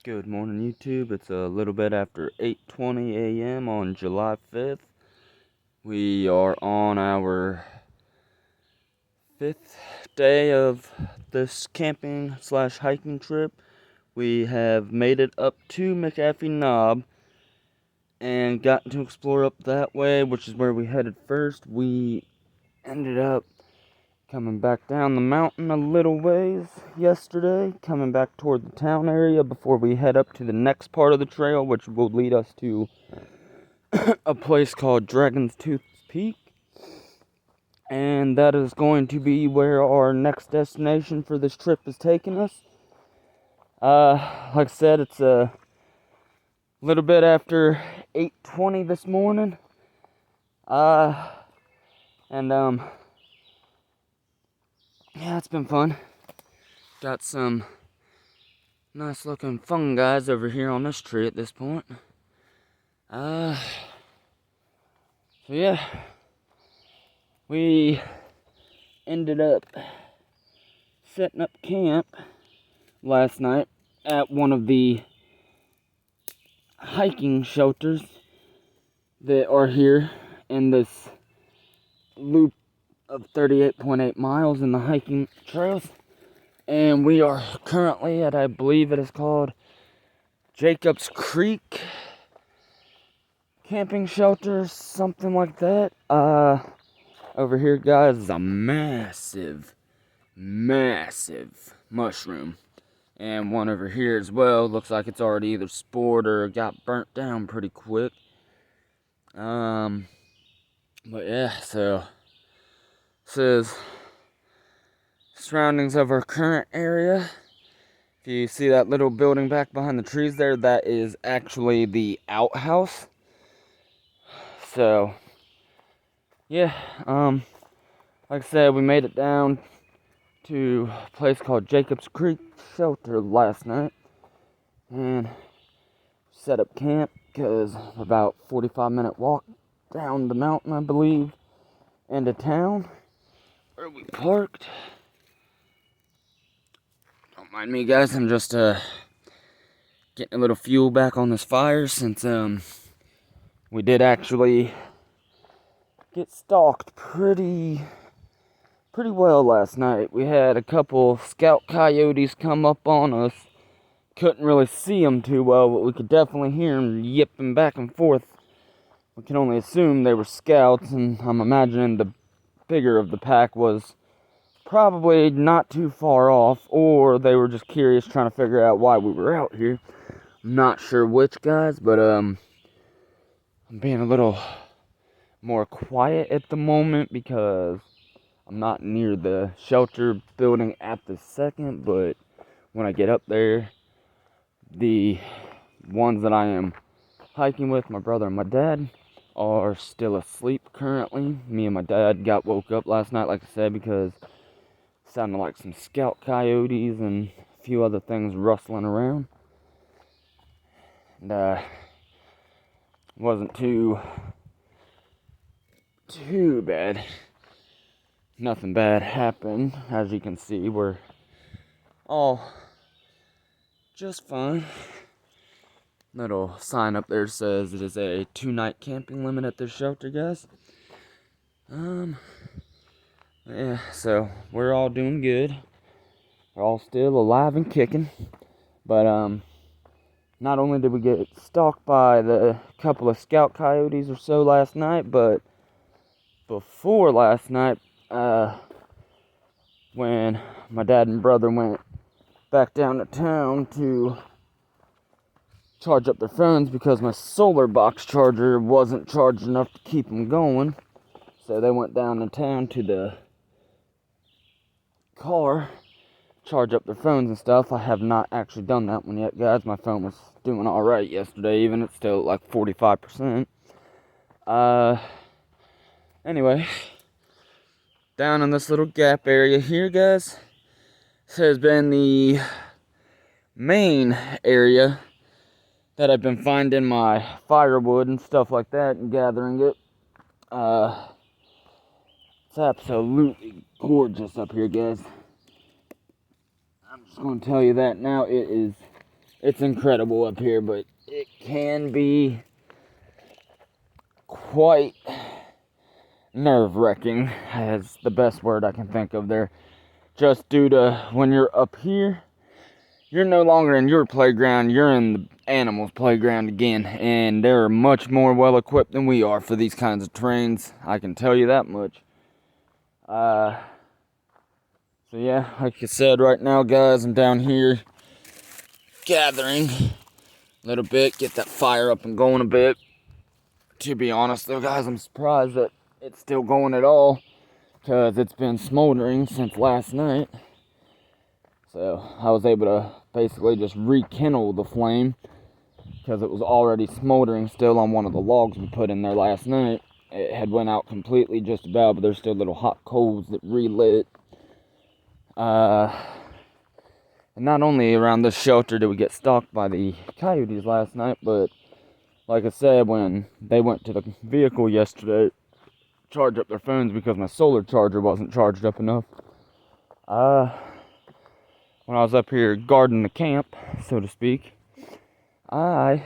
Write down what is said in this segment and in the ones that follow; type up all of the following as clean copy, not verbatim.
Good morning, YouTube. It's a little bit after 8:20 a.m. on July 5th. We are on our 5th day of this camping slash hiking trip. We have made it up to McAfee Knob and gotten to explore up that way, which is where we headed first. We ended up coming back down the mountain a little ways yesterday, coming back toward the town area before we head up to the next part of the trail, which will lead us to a place called Dragon's Tooth Peak. And that is going to be where our next destination for this trip is taking us. Like I said, it's a little bit after 8:20 this morning. Yeah, it's been fun. Got some nice looking fungi over here on this tree at this point. So yeah, we ended up setting up camp last night at one of the hiking shelters that are here in this loop of 38.8 miles in the hiking trails. And we are currently at, I believe it is called Jacob's Creek camping shelter, something like that. Over here, guys, is a massive mushroom. And one over here as well. Looks like it's already either spored or got burnt down pretty quick. But yeah, so this is surroundings of our current area. If you see that little building back behind the trees there, that is actually the outhouse. So yeah, like I said, we made it down to a place called Jacob's Creek Shelter last night and set up camp because about 45-minute walk down the mountain, I believe, into town where we parked. Don't mind me, guys, I'm just getting a little fuel back on this fire since we did actually get stalked pretty well last night. We had a couple scout coyotes come up on us. Couldn't really see them too well, but we could definitely hear them yipping back and forth. We can only assume they were scouts, and I'm imagining the bigger of the pack was probably not too far off, or they were just curious trying to figure out why we were out here. I'm not sure which, guys, but I'm being a little more quiet at the moment because I'm not near the shelter building at the second, but when I get up there, the ones that I am hiking with, my brother and my dad, are still asleep currently. Me and my dad got woke up last night, like I said, because it sounded like some scout coyotes and a few other things rustling around. And wasn't too bad. Nothing bad happened. As you can see, we're all just fine. Little sign up there says it is a 2-night camping limit at this shelter, guys. Yeah, so we're all doing good. We're all still alive and kicking. But not only did we get stalked by the couple of scout coyotes or so last night, but before last night, when my dad and brother went back down to town to charge up their phones because my solar box charger wasn't charged enough to keep them going. So they went down to town to the car, charge up their phones and stuff. I have not actually done that one yet, guys. My phone was doing alright yesterday, even it's still at like 45%. Anyway, down in this little gap area here, guys, this has been the main area that I've been finding my firewood and stuff like that and gathering it. It's absolutely gorgeous up here, guys. I'm just going to tell you that now. It is it's incredible up here, but it can be quite nerve-wracking, is the best word I can think of there. Just due to when you're up here, you're no longer in your playground, you're in the animals' playground again, and they're much more well-equipped than we are for these kinds of terrains, I can tell you that much. So yeah, like I said, right now, guys, I'm down here gathering a little bit, get that fire up and going a bit. To be honest though, guys, I'm surprised that it's still going at all, because it's been smoldering since last night. So I was able to basically just rekindle the flame, because it was already smoldering still on one of the logs we put in there last night. It had went out completely just about, but there's still little hot coals that relit. And not only around this shelter did we get stalked by the coyotes last night, but like I said, when they went to the vehicle yesterday, charge up their phones because my solar charger wasn't charged up enough. When I was up here guarding the camp, so to speak, I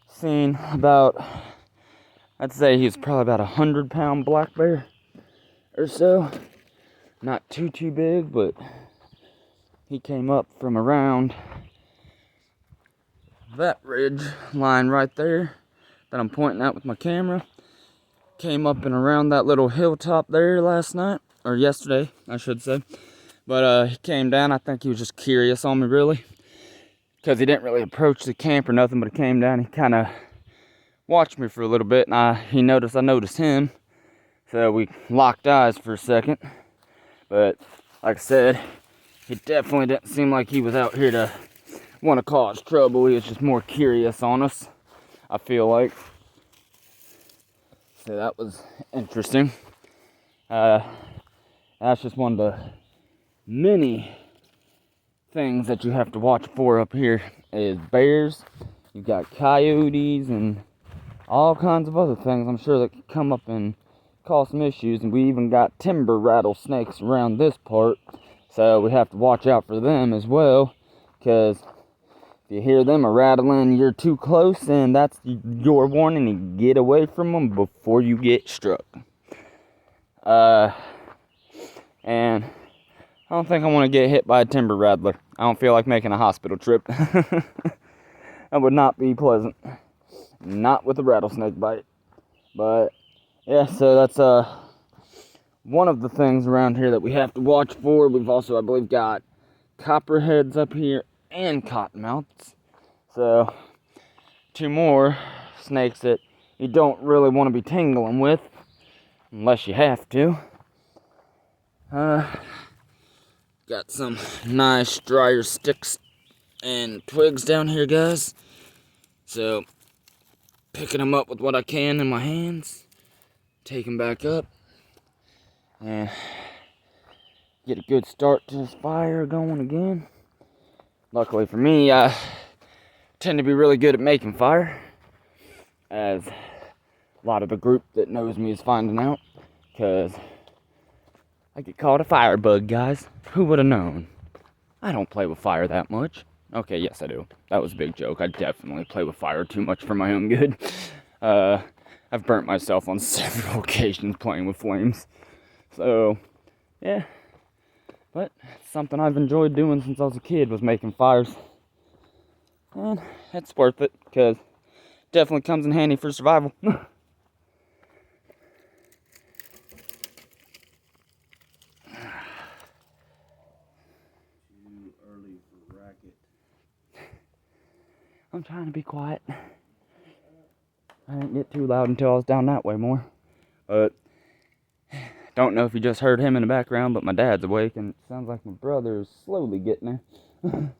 seen about, I'd say he was probably about 100-pound black bear or so. Not too big, but he came up from around that ridge line right there that I'm pointing out with my camera. Came up and around that little hilltop there last night, or yesterday, I should say. But he came down. I think he was just curious on me, really, because he didn't really approach the camp or nothing, but he came down. He kind of watched me for a little bit, and I noticed him. So we locked eyes for a second. But like I said, he definitely didn't seem like he was out here to want to cause trouble. He was just more curious on us, I feel like. So that was interesting. That's just one of the many things that you have to watch for up here is bears. You've got coyotes and all kinds of other things, I'm sure, that could come up and cause some issues. And we even got timber rattlesnakes around this part, so we have to watch out for them as well, because if you hear them a rattling, you're too close, and that's your warning to get away from them before you get struck. And I don't think I want to get hit by a timber rattler. I don't feel like making a hospital trip. That would not be pleasant. Not with a rattlesnake bite. But yeah, so that's one of the things around here that we have to watch for. We've also, I believe, got copperheads up here and cottonmouths. So 2 more snakes that you don't really want to be tangling with unless you have to. Got some nice drier sticks and twigs down here, guys. So picking them up with what I can in my hands, take them back up, and get a good start to this fire going again. Luckily for me, I tend to be really good at making fire, as a lot of the group that knows me is finding out, because I get called a firebug, guys. Who would have known? I don't play with fire that much. Okay, yes I do. That was a big joke. I definitely play with fire too much for my own good. I've burnt myself on several occasions playing with flames. So, yeah. But it's something I've enjoyed doing since I was a kid, was making fires. And it's worth it, because it definitely comes in handy for survival. I'm trying to be quiet. I didn't get too loud until I was down that way more. But don't know if you just heard him in the background, but my dad's awake, and it sounds like my brother is slowly getting there.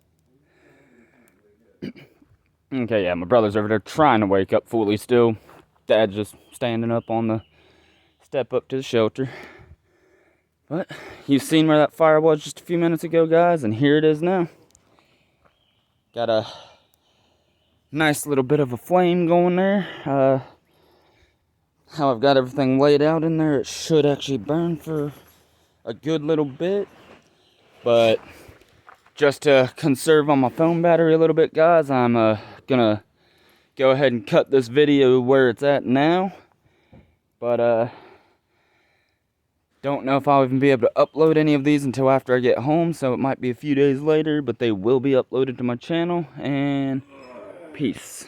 Okay, yeah, my brother's over there trying to wake up fully still. Dad's just standing up on the step up to the shelter. But you've seen where that fire was just a few minutes ago, guys, and here it is now. Got a nice little bit of a flame going there. How I've got everything laid out in there, it should actually burn for a good little bit. But just to conserve on my phone battery a little bit, guys, I'm gonna go ahead and cut this video where it's at now. But don't know if I'll even be able to upload any of these until after I get home, so it might be a few days later, but they will be uploaded to my channel. And peace.